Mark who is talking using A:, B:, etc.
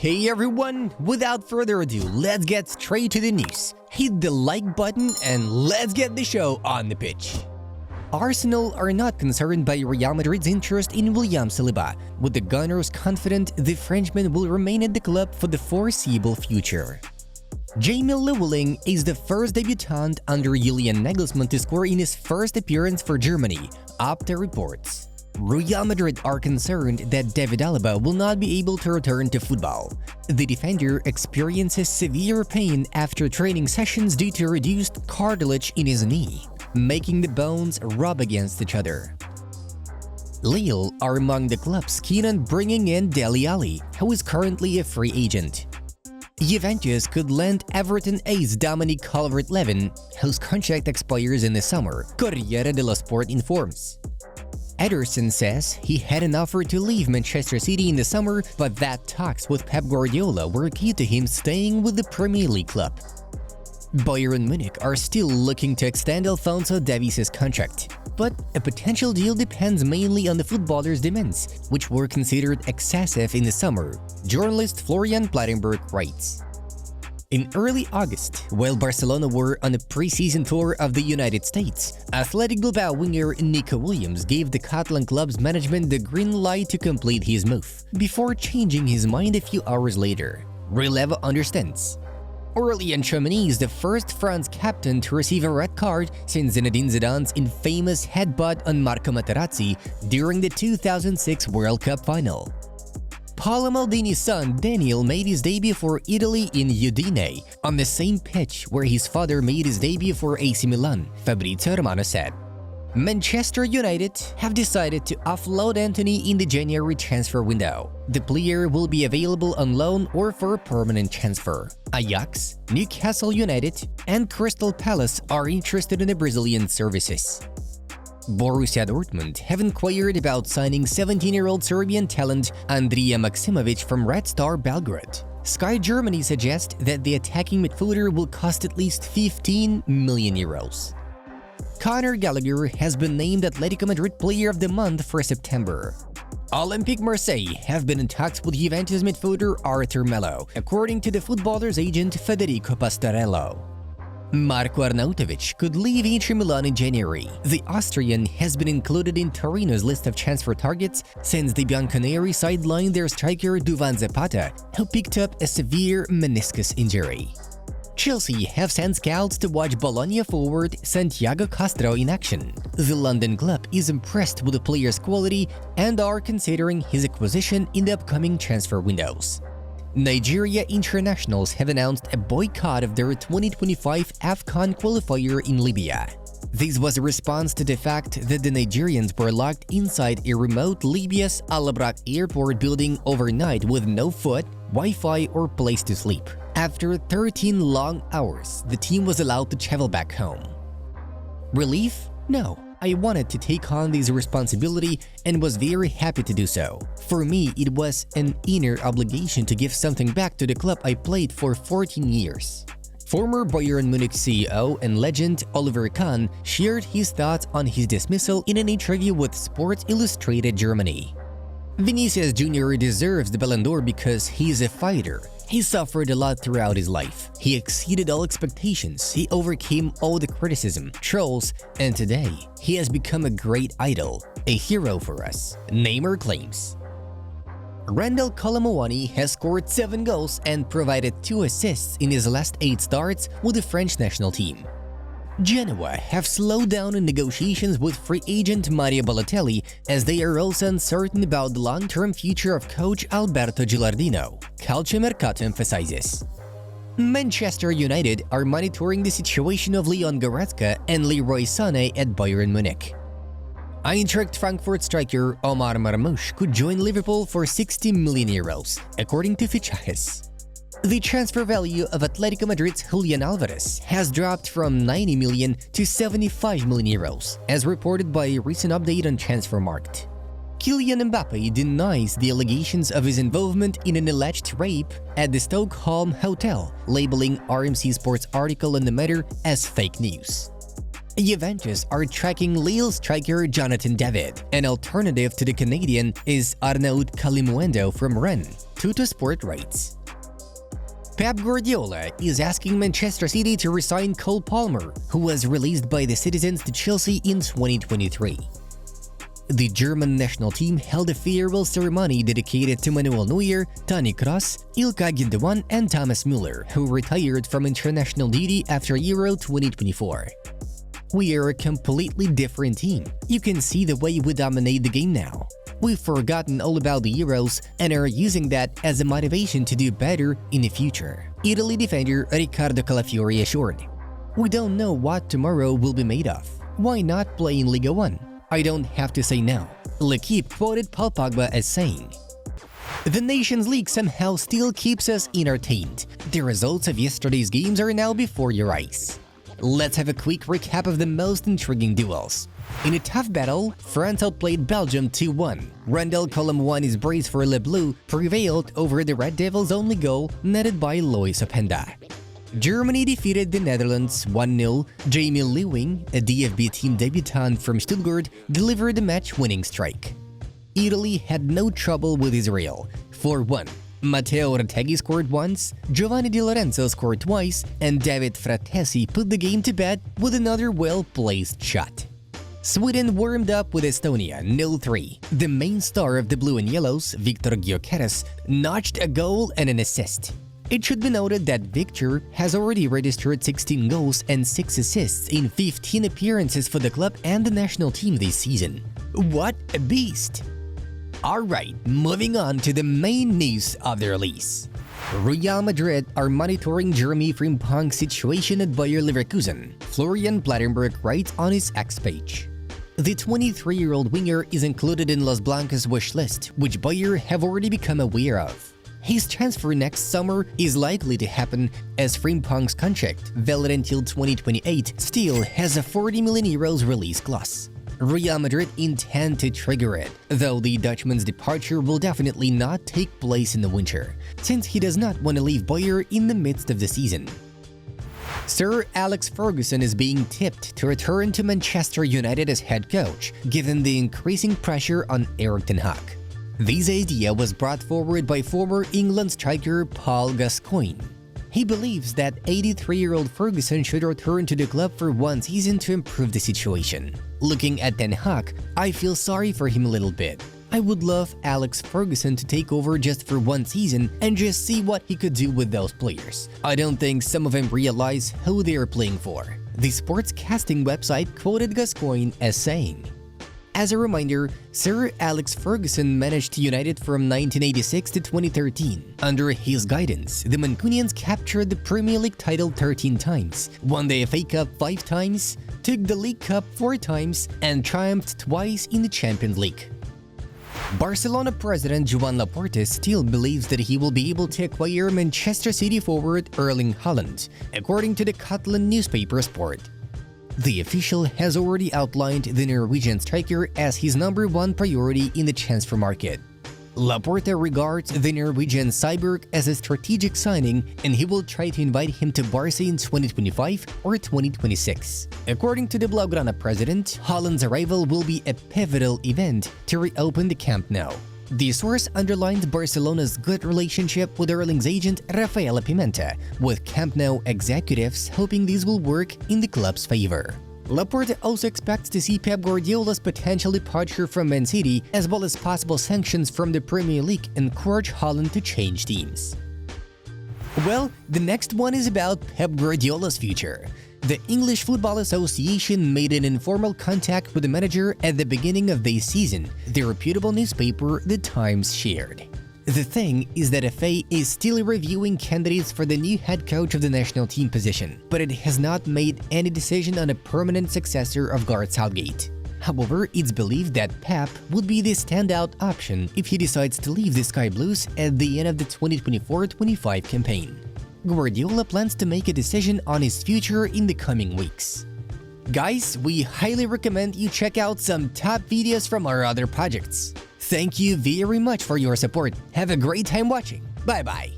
A: Hey everyone, without further ado, let's get straight to the news. Hit the like button and let's get the show on the pitch. Arsenal are not concerned by Real Madrid's interest in William Saliba, with the Gunners confident the Frenchman will remain at the club for the foreseeable future. Jamie Lewelling is the first debutant under Julian Nagelsmann to score in his first appearance for Germany, Opta reports. Real Madrid are concerned that David Alaba will not be able to return to football. The defender experiences severe pain after training sessions due to reduced cartilage in his knee, making the bones rub against each other. Lille are among the clubs keen on bringing in Dele Alli, who is currently a free agent. Juventus could lend Everton ace Dominic Calvert-Lewin, whose contract expires in the summer, Corriere dello Sport informs. Ederson says he had an offer to leave Manchester City in the summer, but that talks with Pep Guardiola were key to him staying with the Premier League club. Bayern Munich are still looking to extend Alphonso Davies' contract, but a potential deal depends mainly on the footballer's demands, which were considered excessive in the summer, journalist Florian Plettenberg writes. In early August, while Barcelona were on a pre-season tour of the United States, Athletic Bilbao winger Nico Williams gave the Catalan club's management the green light to complete his move, before changing his mind a few hours later. Relevo understands. Aurelien Tchouameni is the first France captain to receive a red card since Zinedine Zidane's infamous headbutt on Marco Materazzi during the 2006 World Cup final. Paolo Maldini's son Daniel made his debut for Italy in Udine, on the same pitch where his father made his debut for AC Milan, Fabrizio Romano said. Manchester United have decided to offload Antony in the January transfer window. The player will be available on loan or for a permanent transfer. Ajax, Newcastle United, and Crystal Palace are interested in the Brazilian services. Borussia Dortmund have inquired about signing 17-year-old Serbian talent Andrija Maksimovic from Red Star Belgrade. Sky Germany suggests that the attacking midfielder will cost at least 15 million euros. Conor Gallagher has been named Atletico Madrid Player of the Month for September. Olympique Marseille have been in talks with Juventus midfielder Arthur Melo, according to the footballer's agent Federico Pastorello. Marco Arnautovic could leave Inter Milan in January. The Austrian has been included in Torino's list of transfer targets since the Bianconeri sidelined their striker Duvan Zapata, who picked up a severe meniscus injury. Chelsea have sent scouts to watch Bologna forward Santiago Castro in action. The London club is impressed with the player's quality and are considering his acquisition in the upcoming transfer windows. Nigeria internationals have announced a boycott of their 2025 AFCON qualifier in Libya. This was a response to the fact that the Nigerians were locked inside a remote Libya's Al-Abrak airport building overnight with no food, Wi-Fi, or place to sleep. After 13 long hours, the team was allowed to travel back home. Relief? No. I wanted to take on this responsibility and was very happy to do so. For me, it was an inner obligation to give something back to the club I played for 14 years. Former Bayern Munich CEO and legend Oliver Kahn shared his thoughts on his dismissal in an interview with Sports Illustrated Germany. Vinicius Jr. deserves the Ballon d'Or because he's a fighter. He suffered a lot throughout his life. He exceeded all expectations, he overcame all the criticism, trolls, and today, he has become a great idol, a hero for us, Neymar claims. Randal Colomouani has scored 7 goals and provided 2 assists in his last 8 starts with the French national team. Genoa have slowed down in negotiations with free agent Mario Balotelli as they are also uncertain about the long-term future of coach Alberto Gilardino, Calciomercato emphasizes. Manchester United are monitoring the situation of Leon Goretzka and Leroy Sané at Bayern Munich. Eintracht Frankfurt striker Omar Marmoush could join Liverpool for 60 million euros, according to Fichajes. The transfer value of Atletico Madrid's Julian Alvarez has dropped from 90 million to 75 million euros, as reported by a recent update on Transfermarkt. Kylian Mbappe denies the allegations of his involvement in an alleged rape at the Stockholm hotel, labeling RMC Sports' article on the matter as fake news. Juventus are tracking Lille striker Jonathan David. An alternative to the Canadian is Arnaud Kalimuendo from Rennes. Tuttosport writes. Pep Guardiola is asking Manchester City to resign Cole Palmer, who was released by the Citizens to Chelsea in 2023. The German national team held a farewell ceremony dedicated to Manuel Neuer, Toni Kroos, Ilkay Gündoğan, and Thomas Müller, who retired from international duty after Euro 2024. We are a completely different team. You can see the way we dominate the game now. We've forgotten all about the Euros and are using that as a motivation to do better in the future, Italy defender Riccardo Calafiori assured. We don't know what tomorrow will be made of. Why not play in Liga 1? I don't have to say no. L'Equipe quoted Paul Pogba as saying, "The Nations League somehow still keeps us entertained. The results of yesterday's games are now before your eyes." Let's have a quick recap of the most intriguing duels. In a tough battle, France outplayed Belgium 2-1. Randall Colomboigny's brace for Le Bleu prevailed over the Red Devils' only goal, netted by Lois Openda. Germany defeated the Netherlands 1-0. Jamie Lewing, a DFB team debutant from Stuttgart, delivered a match-winning strike. Italy had no trouble with Israel, 4-1. Matteo Retegui scored once, Giovanni Di Lorenzo scored twice, and David Fratesi put the game to bed with another well-placed shot. Sweden warmed up with Estonia 0-3. The main star of the Blue and Yellows, Viktor Gyökeres, notched a goal and an assist. It should be noted that Victor has already registered 16 goals and 6 assists in 15 appearances for the club and the national team this season. What a beast! Alright, moving on to the main news of the release. Real Madrid are monitoring Jeremie Frimpong's situation at Bayer Leverkusen, Florian Plettenberg writes on his X page. The 23-year-old winger is included in Los Blancos' wish list, which Bayer have already become aware of. His transfer next summer is likely to happen as Frimpong's contract, valid until 2028, still has a 40 million euros release clause. Real Madrid intend to trigger it, though the Dutchman's departure will definitely not take place in the winter, since he does not want to leave Bayer in the midst of the season. Sir Alex Ferguson is being tipped to return to Manchester United as head coach, given the increasing pressure on Erik ten Hag. This idea was brought forward by former England striker Paul Gascoigne. He believes that 83-year-old Ferguson should return to the club for one season to improve the situation. Looking at ten Hag, I feel sorry for him a little bit. I would love Alex Ferguson to take over just for one season and just see what he could do with those players. I don't think some of them realize who they are playing for. The sportscasting website quoted Gascoigne as saying, "As a reminder, Sir Alex Ferguson managed United from 1986 to 2013. Under his guidance, the Mancunians captured the Premier League title 13 times, won the FA Cup 5 times, took the League Cup 4 times, and triumphed twice in the Champions League." Barcelona president Joan Laporta still believes that he will be able to acquire Manchester City forward Erling Haaland, according to the Catalan newspaper Sport. The official has already outlined the Norwegian striker as his #1 priority in the transfer market. Laporta regards the Norwegian Cyborg as a strategic signing, and he will try to invite him to Barca in 2025 or 2026. According to the Blaugrana president, Haaland's arrival will be a pivotal event to reopen the Camp Nou. The source underlines Barcelona's good relationship with Erling's agent Rafaela Pimenta, with Camp Nou executives hoping this will work in the club's favor. Laporta also expects to see Pep Guardiola's potential departure from Man City, as well as possible sanctions from the Premier League, encourage Haaland to change teams. Well, the next one is about Pep Guardiola's future. The English Football Association made an informal contact with the manager at the beginning of the season, the reputable newspaper The Times shared. The thing is that FA is still reviewing candidates for the new head coach of the national team position, but it has not made any decision on a permanent successor of Gareth Southgate. However, it's believed that Pep would be the standout option if he decides to leave the Sky Blues at the end of the 2024-25 campaign. Guardiola plans to make a decision on his future in the coming weeks. Guys, we highly recommend you check out some top videos from our other projects. Thank you very much for your support. Have a great time watching. Bye-bye.